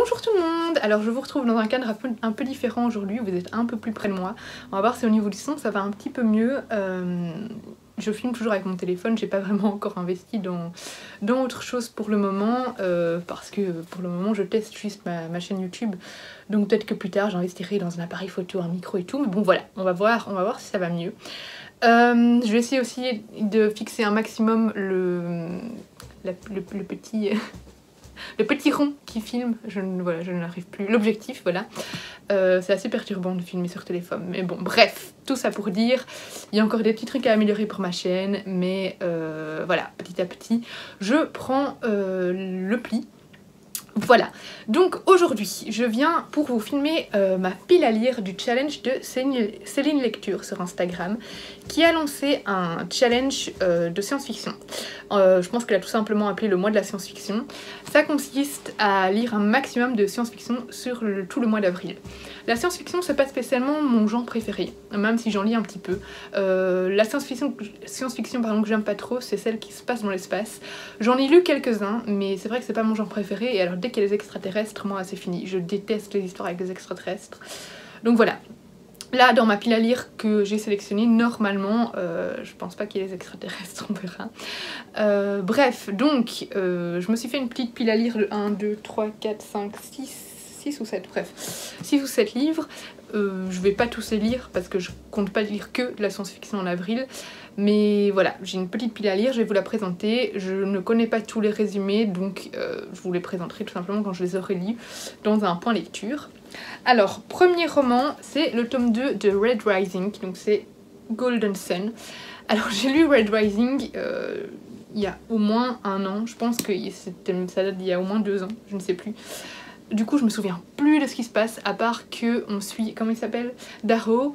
Bonjour tout le monde. Alors je vous retrouve dans un cadre un peu différent aujourd'hui, vous êtes un peu plus près de moi. On va voir si au niveau du son ça va un petit peu mieux. Je filme toujours avec mon téléphone, j'ai pas vraiment encore investi dans autre chose pour le moment, parce que pour le moment je teste juste ma chaîne YouTube. Donc peut-être que plus tard j'investirai dans un appareil photo, un micro et tout, mais bon voilà, on va voir si ça va mieux. Je vais essayer aussi de fixer un maximum le petit... le petit rond qui filme, je n'arrive plus, l'objectif, voilà. C'est assez perturbant de filmer sur téléphone, mais bon, bref, tout ça pour dire, il y a encore des petits trucs à améliorer pour ma chaîne, mais voilà, petit à petit, je prends le pli. Voilà, donc aujourd'hui, je viens pour vous filmer ma pile à lire du challenge de Céline Lecture sur Instagram, qui a lancé un challenge de science-fiction. Je pense qu'elle a tout simplement appelé le mois de la science-fiction. Ça consiste à lire un maximum de science-fiction sur tout le mois d'avril. La science-fiction, c'est pas spécialement mon genre préféré, même si j'en lis un petit peu. La science-fiction que j'aime pas trop, c'est celle qui se passe dans l'espace. J'en ai lu quelques-uns, mais c'est vrai que c'est pas mon genre préféré, et alors dès qu'il y a les extraterrestres, moi c'est fini. Je déteste les histoires avec les extraterrestres. Donc voilà. Là, dans ma pile à lire que j'ai sélectionnée, normalement, je pense pas qu'il y ait les extraterrestres, on verra. Bref, donc, je me suis fait une petite pile à lire de 1, 2, 3, 4, 5, 6 ou 7, bref, 6 ou 7 livres. Je vais pas tous les lire parce que je compte pas lire que de la science-fiction en avril. Mais voilà, j'ai une petite pile à lire, je vais vous la présenter. Je ne connais pas tous les résumés, donc je vous les présenterai tout simplement quand je les aurai lus dans un point lecture. Alors, premier roman, c'est le tome 2 de Red Rising, donc c'est Golden Sun. Alors j'ai lu Red Rising il y a au moins un an, je pense que ça date d'il y a au moins 2 ans, je ne sais plus. Du coup je me souviens plus de ce qui se passe, à part que on suit, comment il s'appelle, Darrow,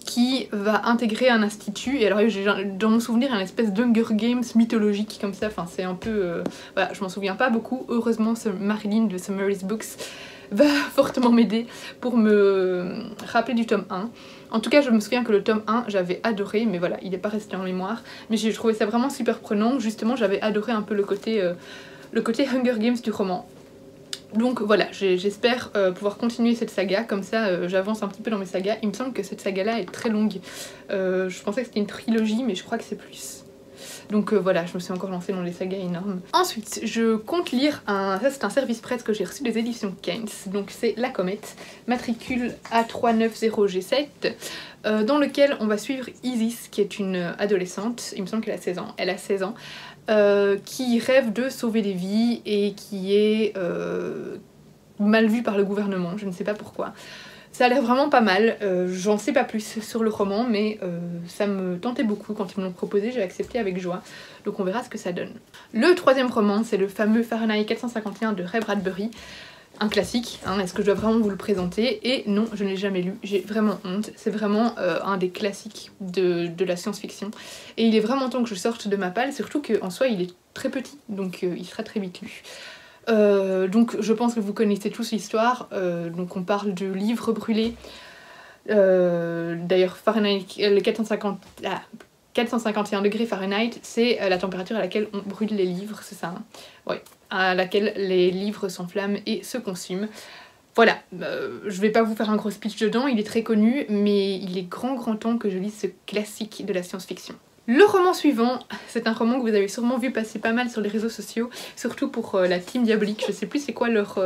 qui va intégrer un institut, et alors dans mon souvenir il y a une espèce d'Hunger Games mythologique comme ça, enfin c'est un peu... voilà, je m'en souviens pas beaucoup, heureusement Marilyn de Summary's Books va fortement m'aider pour me rappeler du tome 1. En tout cas je me souviens que le tome 1 j'avais adoré, mais voilà, il n'est pas resté en mémoire, mais j'ai trouvé ça vraiment super prenant, justement j'avais adoré un peu le côté Hunger Games du roman. Donc voilà, j'espère pouvoir continuer cette saga, comme ça j'avance un petit peu dans mes sagas. Il me semble que cette saga-là est très longue. Je pensais que c'était une trilogie, mais je crois que c'est plus. Donc voilà, je me suis encore lancée dans des sagas énormes. Ensuite, je compte lire ça c'est un service presse que j'ai reçu des éditions Keynes. Donc c'est La Comète, matricule A390G7, dans lequel on va suivre Isis, qui est une adolescente, il me semble qu'elle a 16 ans. Elle a 16 ans. Qui rêve de sauver des vies et qui est mal vue par le gouvernement, je ne sais pas pourquoi. Ça a l'air vraiment pas mal, j'en sais pas plus sur le roman, mais ça me tentait beaucoup quand ils me l'ont proposé, j'ai accepté avec joie, donc on verra ce que ça donne. Le troisième roman, c'est le fameux Fahrenheit 451 de Ray Bradbury. Un classique, hein, est-ce que je dois vraiment vous le présenter? Et non, je ne l'ai jamais lu, j'ai vraiment honte. C'est vraiment un des classiques de la science-fiction. Et il est vraiment temps que je sorte de ma palle, surtout qu'en soi il est très petit, donc il sera très vite lu. Donc je pense que vous connaissez tous l'histoire, donc on parle de livres brûlés. D'ailleurs Fahrenheit, le 451 degrés Fahrenheit, c'est la température à laquelle on brûle les livres, c'est ça, hein, ouais, à laquelle les livres s'enflamment et se consument. Voilà, je vais pas vous faire un gros speech dedans, il est très connu, mais il est grand temps que je lise ce classique de la science-fiction. Le roman suivant, c'est un roman que vous avez sûrement vu passer pas mal sur les réseaux sociaux, surtout pour la team diabolique. Je sais plus c'est quoi leur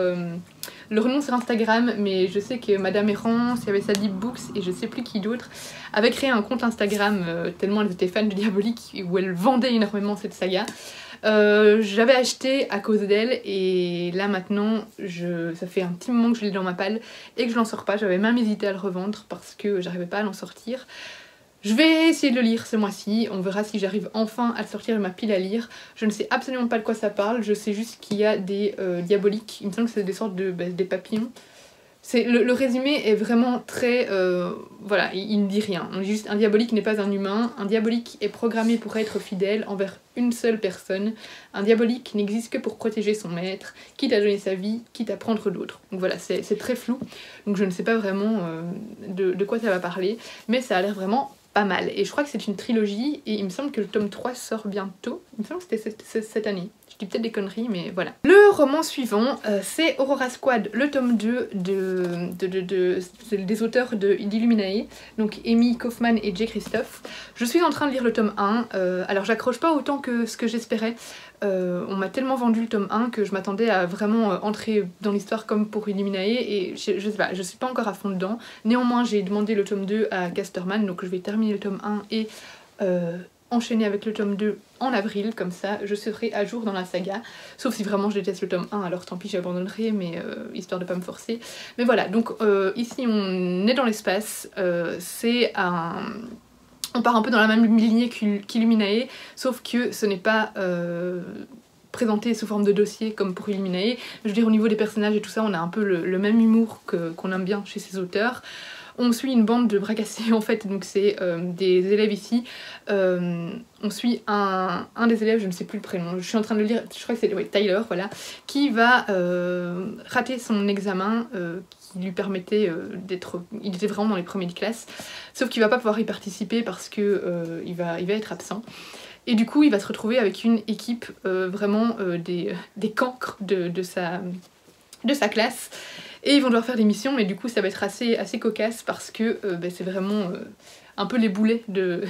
nom sur Instagram, mais je sais que Madame Errance, il y avait Sadie Books et je sais plus qui d'autre, avait créé un compte Instagram tellement elle était fan de diabolique, où elle vendait énormément cette saga. J'avais acheté à cause d'elle et là maintenant ça fait un petit moment que je l'ai dans ma palle et que je l'en sors pas. J'avais même hésité à le revendre parce que j'arrivais pas à l'en sortir. Je vais essayer de le lire ce mois-ci, on verra si j'arrive enfin à le sortir de ma pile à lire. Je ne sais absolument pas de quoi ça parle, je sais juste qu'il y a des diaboliques, il me semble que c'est des sortes de des papillons. Le résumé est vraiment très... voilà, il ne dit rien. On dit juste un diabolique n'est pas un humain, un diabolique est programmé pour être fidèle envers une seule personne, un diabolique n'existe que pour protéger son maître, quitte à donner sa vie, quitte à prendre l'autre. Donc voilà, c'est très flou, donc je ne sais pas vraiment de quoi ça va parler, mais ça a l'air vraiment pas mal. Et je crois que c'est une trilogie, et il me semble que le tome 3 sort bientôt, il me semble que c'était cette année. Je dis peut-être des conneries, mais voilà. Le roman suivant, c'est Aurora Squad, le tome 2 des auteurs d'Illuminae, donc Amy Kaufman et Jay Christophe. Je suis en train de lire le tome 1, alors j'accroche pas autant que ce que j'espérais. On m'a tellement vendu le tome 1 que je m'attendais à vraiment entrer dans l'histoire comme pour Illuminae, et je sais pas, je suis pas encore à fond dedans. Néanmoins, j'ai demandé le tome 2 à Casterman, donc je vais terminer le tome 1 et enchaîner avec le tome 2 en avril, comme ça je serai à jour dans la saga, sauf si vraiment je déteste le tome 1, alors tant pis j'abandonnerai, mais histoire de pas me forcer. Mais voilà, donc ici on est dans l'espace, c'est un... On part un peu dans la même lignée qu'Illuminae, sauf que ce n'est pas présenté sous forme de dossier comme pour Illuminae. Je veux dire, au niveau des personnages et tout ça, on a un peu le même humour qu'on aime bien chez ces auteurs. On suit une bande de bras cassés en fait, donc c'est des élèves ici. On suit un des élèves, je ne sais plus le prénom, je suis en train de le lire, je crois que c'est Tyler, voilà, qui va rater son examen qui lui permettait d'être... Il était vraiment dans les premiers de classe, sauf qu'il va pas pouvoir y participer parce que il va être absent. Et du coup, il va se retrouver avec une équipe vraiment des cancres de sa classe. Et ils vont devoir faire des missions, mais du coup ça va être assez cocasse parce que c'est vraiment un peu les boulets de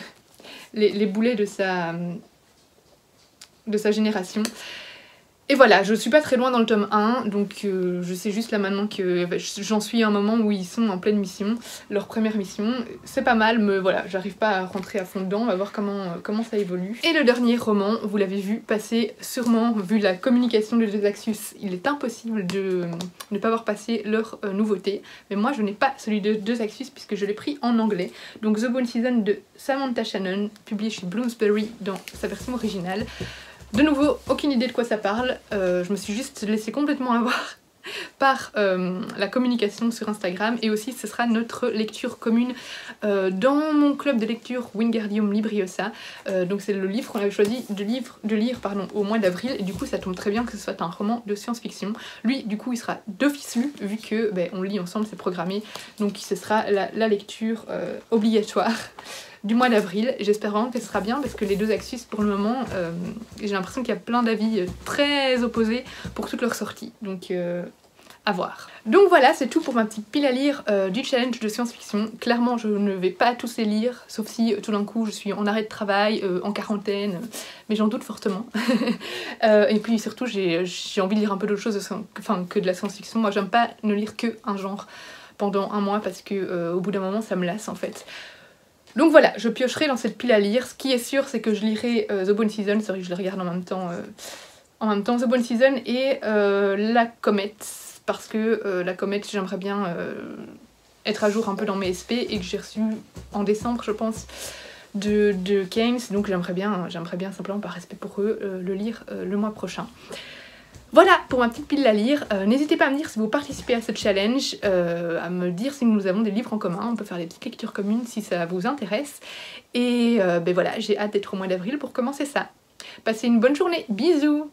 sa génération. Et voilà, je suis pas très loin dans le tome 1, donc je sais juste là maintenant que j'en suis à un moment où ils sont en pleine mission, leur première mission. C'est pas mal, mais voilà, j'arrive pas à rentrer à fond dedans, on va voir comment ça évolue. Et le dernier roman, vous l'avez vu passer sûrement, vu la communication de deux Axus, il est impossible de ne pas voir passer leur nouveauté. Mais moi je n'ai pas celui de deux Axus puisque je l'ai pris en anglais. Donc The Bone Season de Samantha Shannon, publié chez Bloomsbury dans sa version originale. De nouveau, aucune idée de quoi ça parle, je me suis juste laissée complètement avoir par la communication sur Instagram, et aussi ce sera notre lecture commune dans mon club de lecture Wingardium Libriosa. Donc c'est le livre qu'on avait choisi de lire au mois d'avril, et du coup ça tombe très bien que ce soit un roman de science-fiction. Lui du coup il sera d'office lu vu que on lit ensemble, c'est programmé, donc ce sera la lecture obligatoire du mois d'avril. J'espère vraiment que ce sera bien parce que les deux Axus pour le moment j'ai l'impression qu'il y a plein d'avis très opposés pour toutes leurs sorties, donc à voir. Donc voilà, c'est tout pour ma petite pile à lire du challenge de science-fiction. Clairement je ne vais pas tous les lire, sauf si tout d'un coup je suis en arrêt de travail, en quarantaine, mais j'en doute fortement. Et puis surtout j'ai envie de lire un peu d'autres choses que de la science-fiction. Moi j'aime pas ne lire que un genre pendant un mois parce que au bout d'un moment ça me lasse en fait. Donc voilà, je piocherai dans cette pile à lire. Ce qui est sûr, c'est que je lirai The Bone Season, c'est vrai que je les regarde en même temps The Bone Season et La Comète, parce que La Comète, j'aimerais bien être à jour un peu dans mes SP et que j'ai reçu en décembre, je pense, de Keynes, donc j'aimerais bien simplement par respect pour eux le lire le mois prochain. Voilà pour ma petite pile à lire. N'hésitez pas à me dire si vous participez à ce challenge, à me dire si nous avons des livres en commun, on peut faire des petites lectures communes si ça vous intéresse. Et voilà, j'ai hâte d'être au mois d'avril pour commencer ça. Passez une bonne journée, bisous!